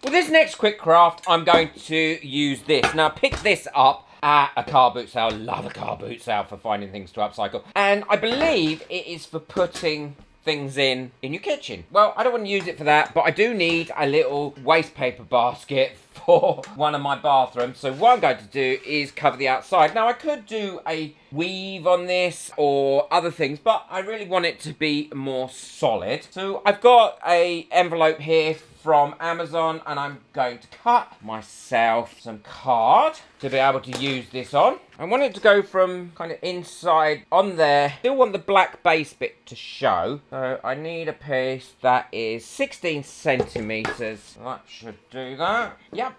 For this next quick craft, I'm going to use this. Now, pick this up at a car boot sale. Love a car boot sale for finding things to upcycle. And I believe it is for putting things in your kitchen. Well, I don't want to use it for that, but I do need a little waste paper basket for one of my bathrooms. So what I'm going to do is cover the outside. Now, I could do a weave on this or other things, but I really want it to be more solid. So I've got a envelope here from Amazon, and I'm going to cut myself some card to be able to use this on. I want it to go from kind of inside on there. Still want the black base bit to show. So I need a piece that is 16 centimeters. That should do that. Yep.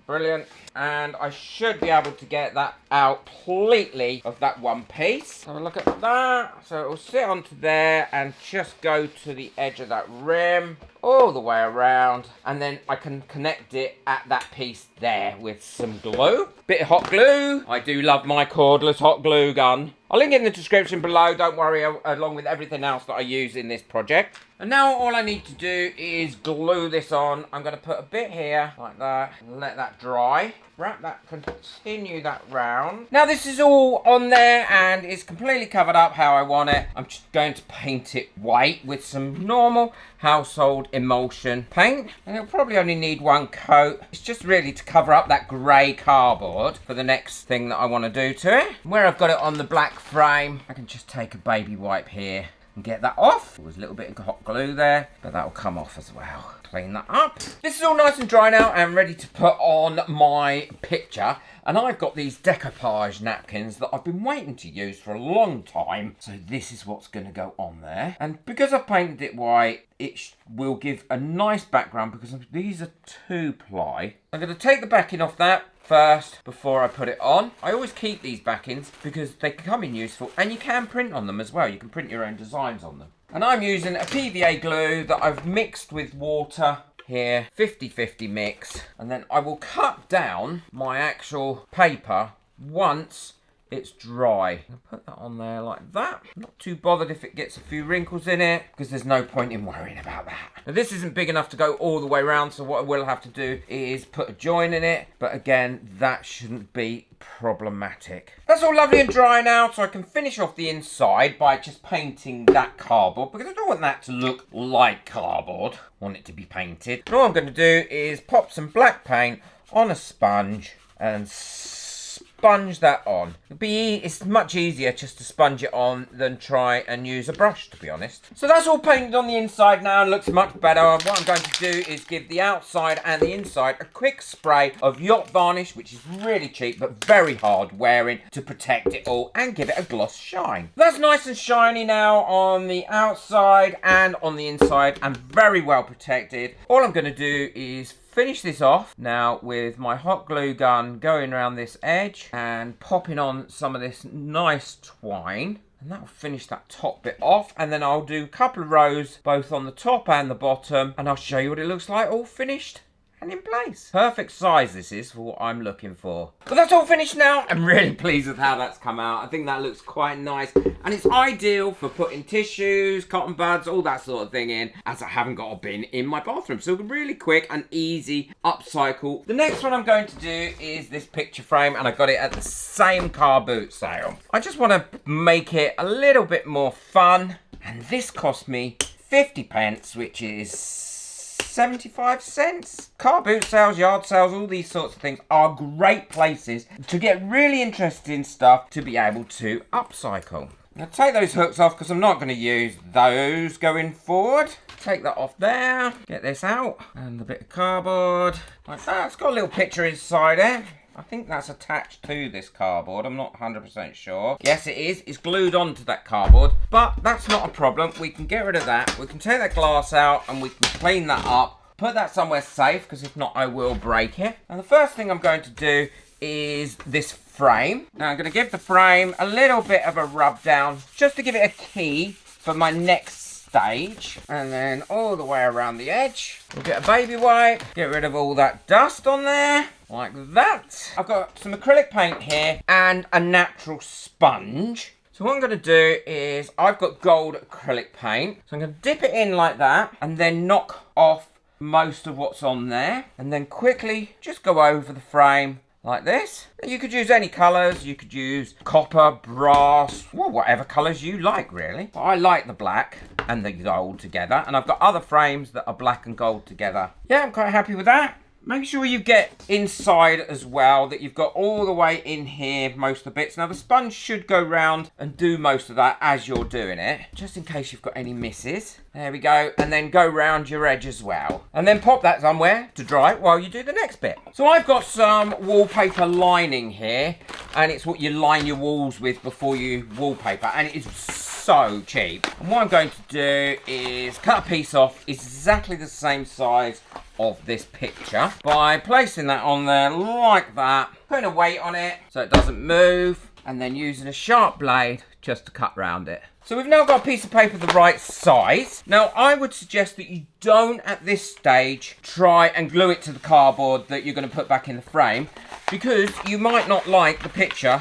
Brilliant. And I should be able to get that out completely of that one piece. Have a look at that. So it will sit onto there and just go to the edge of that rim all the way around. And then I can connect it at that piece there with some glue. Bit of hot glue. I do love my cordless hot glue gun. I'll link it in the description below. Don't worry, along with everything else that I use in this project. And now all I need to do is glue this on. I'm going to put a bit here, like that, and let that dry. Wrap that, continue that round. Now this is all on there and it's completely covered up how I want it. I'm just going to paint it white with some normal household emulsion paint. And it'll probably only need one coat. It's just really to cover up that grey cardboard for the next thing that I want to do to it. Where I've got it on the black frame, I can just take a baby wipe here and get that off. There was a little bit of hot glue there, but that'll come off as well. Clean that up. This is all nice and dry now and ready to put on my picture. And I've got these decoupage napkins that I've been waiting to use for a long time. So this is what's going to go on there. And because I've painted it white, it will give a nice background because these are 2-ply. I'm going to take the backing off that first before I put it on. I always keep these backings because they can come in useful and you can print on them as well. You can print your own designs on them. And I'm using a PVA glue that I've mixed with water here, 50-50 mix. And then I will cut down my actual paper once it's dry. I'll put that on there like that. I'm not too bothered if it gets a few wrinkles in it because there's no point in worrying about that. Now this isn't big enough to go all the way around, so what I will have to do is put a join in it. But again, that shouldn't be problematic. That's all lovely and dry now, so I can finish off the inside by just painting that cardboard because I don't want that to look like cardboard. I want it to be painted. And all I'm going to do is pop some black paint on a sponge and sponge that on. It's much easier just to sponge it on than try and use a brush, to be honest. So that's all painted on the inside now and looks much better. What I'm going to do is give the outside and the inside a quick spray of yacht varnish, which is really cheap but very hard wearing, to protect it all and give it a gloss shine. That's nice and shiny now on the outside and on the inside and very well protected. All I'm going to do is finish this off now with my hot glue gun, going around this edge and popping on some of this nice twine. And that'll finish that top bit off. And then I'll do a couple of rows both on the top and the bottom. And I'll show you what it looks like all finished and in place. Perfect size this is for what I'm looking for. But that's all finished now. I'm really pleased with how that's come out. I think that looks quite nice. And it's ideal for putting tissues, cotton buds, all that sort of thing in, as I haven't got a bin in my bathroom. So really quick and easy upcycle. The next one I'm going to do is this picture frame, and I got it at the same car boot sale. I just want to make it a little bit more fun. And this cost me 50 pence, which is 75 cents. Car boot sales, yard sales, all these sorts of things are great places to get really interesting stuff to be able to upcycle. Now take those hooks off because I'm not going to use those going forward. Take that off there. Get this out. And the bit of cardboard. Like that. It's got a little picture inside it. I think that's attached to this cardboard. I'm not 100% sure. Yes, it is. It's glued onto that cardboard. But that's not a problem. We can get rid of that. We can take that glass out and we can clean that up. Put that somewhere safe because if not, I will break it. And the first thing I'm going to do is this frame. Now I'm going to give the frame a little bit of a rub down just to give it a key for my next stage. And then all the way around the edge. We'll get a baby wipe. Get rid of all that dust on there. Like that. I've got some acrylic paint here and a natural sponge. So what I'm going to do is I've got gold acrylic paint. So I'm going to dip it in like that and then knock off most of what's on there. And then quickly just go over the frame like this. You could use any colours. You could use copper, brass, well, whatever colours you like, really. But I like the black and the gold together. And I've got other frames that are black and gold together. Yeah, I'm quite happy with that. Make sure you get inside as well, that you've got all the way in here, most of the bits. Now, the sponge should go round and do most of that as you're doing it, just in case you've got any misses. There we go. And then go round your edge as well. And then pop that somewhere to dry while you do the next bit. So I've got some wallpaper lining here, and it's what you line your walls with before you wallpaper. And it is so cheap. And what I'm going to do is cut a piece off exactly the same size of this picture by placing that on there like that, putting a weight on it so it doesn't move, and then using a sharp blade just to cut round it. So we've now got a piece of paper the right size. Now I would suggest that you don't at this stage try and glue it to the cardboard that you're going to put back in the frame, because you might not like the picture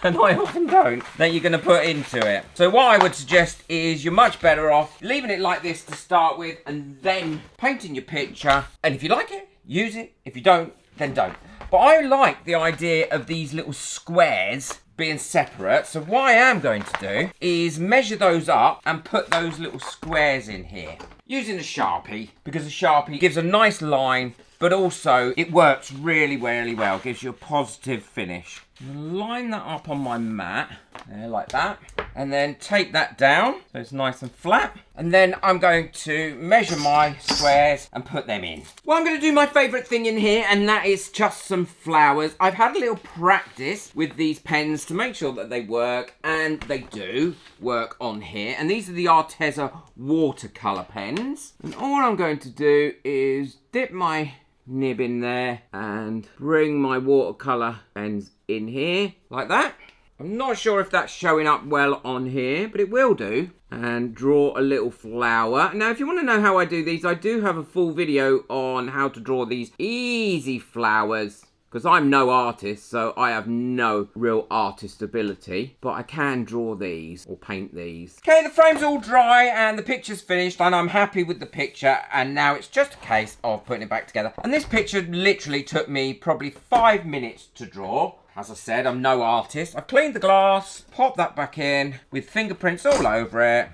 and I often don't, that you're going to put into it. So what I would suggest is you're much better off leaving it like this to start with, and then painting your picture. And if you like it, use it. If you don't, then don't. But I like the idea of these little squares being separate. So what I am going to do is measure those up and put those little squares in here using a Sharpie, because a Sharpie gives a nice line, but also it works really, really well. Gives you a positive finish. Line that up on my mat, there, like that. And then take that down so it's nice and flat. And then I'm going to measure my squares and put them in. Well, I'm going to do my favourite thing in here, and that is just some flowers. I've had a little practice with these pens to make sure that they work, and they do work on here. And these are the Arteza watercolour pens. And all I'm going to do is dip my nib in there and bring my watercolour pens in here like that. I'm not sure if that's showing up well on here, but it will do. And draw a little flower. Now, if you want to know how I do these, I do have a full video on how to draw these easy flowers, because I'm no artist, so I have no real artist ability, but I can draw these or paint these. Okay, the frame's all dry and the picture's finished, and I'm happy with the picture, and now it's just a case of putting it back together. And this picture literally took me probably 5 minutes to draw. As I said, I'm no artist. I've cleaned the glass, popped that back in with fingerprints all over it.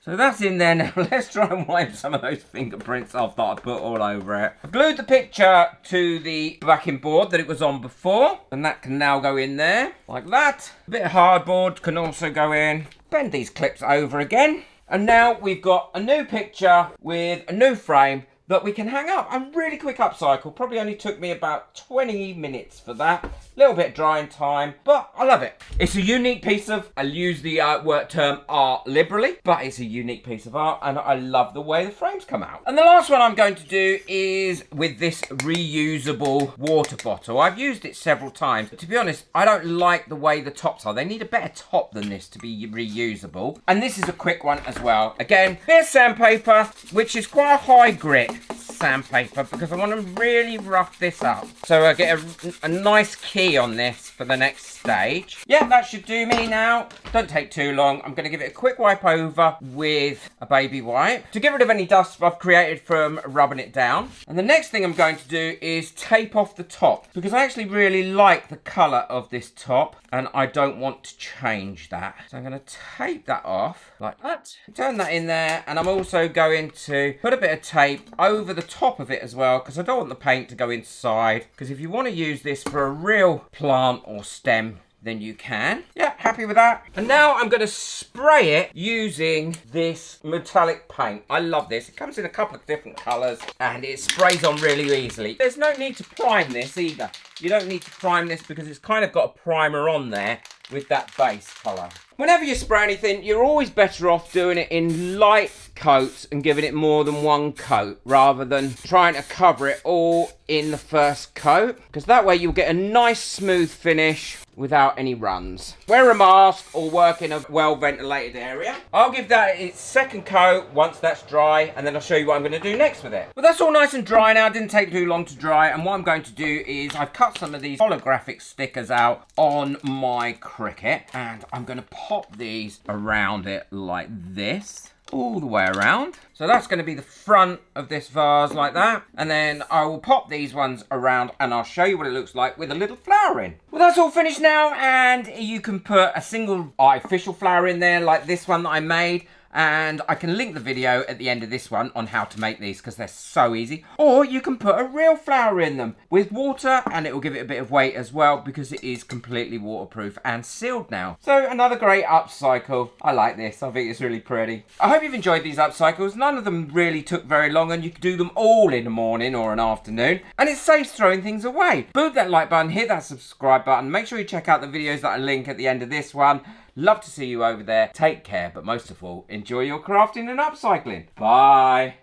So that's in there now. Let's try and wipe some of those fingerprints off that I put all over it. I glued the picture to the backing board that it was on before, and that can now go in there, like that. A bit of hardboard can also go in. Bend these clips over again. And now we've got a new picture with a new frame that we can hang up. A really quick upcycle. Probably only took me about 20 minutes for that. A little bit of drying time, but I love it. It's a unique piece of, I'll use the word term art liberally, but it's a unique piece of art, and I love the way the frames come out. And the last one I'm going to do is with this reusable water bottle. I've used it several times, but to be honest, I don't like the way the tops are. They need a better top than this to be reusable. And this is a quick one as well. Again, bit of sandpaper, which is quite a high grit sandpaper, because I want to really rough this up. So I get a nice key on this for the next stage. Yeah, that should do me now. Don't take too long. I'm going to give it a quick wipe over with a baby wipe to get rid of any dust I've created from rubbing it down. And the next thing I'm going to do is tape off the top, because I actually really like the colour of this top and I don't want to change that. So I'm going to tape that off like that. Turn that in there, and I'm also going to put a bit of tape over the top of it as well, because I don't want the paint to go inside, because if you want to use this for a real plant or stem, then you can. Yeah, happy with that. And now I'm going to spray it using this metallic paint. I love this. It comes in a couple of different colours and it sprays on really easily. There's no need to prime this either. You don't need to prime this because it's kind of got a primer on there with that base colour. Whenever you spray anything, you're always better off doing it in light coats and giving it more than one coat, rather than trying to cover it all in the first coat, because that way you'll get a nice smooth finish without any runs. Wear a mask or work in a well ventilated area. I'll give that its second coat once that's dry, and then I'll show you what I'm going to do next with it. But that's all nice and dry now. It didn't take too long to dry, and what I'm going to do is I've cut some of these holographic stickers out on my Cricut, and I'm going to pop these around it like this. all the way around. So that's going to be the front of this vase like that. And then I will pop these ones around and I'll show you what it looks like with a little flower in. Well, that's all finished now, and you can put a single artificial flower in there like this one that I made. And I can link the video at the end of this one on how to make these because they're so easy. Or you can put a real flower in them with water and it will give it a bit of weight as well because it is completely waterproof and sealed now. So another great upcycle. I like this. I think it's really pretty. I hope you've enjoyed these upcycles. None of them really took very long and you can do them all in the morning or an afternoon. And it saves throwing things away. Boot that like button, hit that subscribe button. Make sure you check out the videos that I link at the end of this one. Love to see you over there. Take care, but most of all, enjoy your crafting and upcycling. Bye.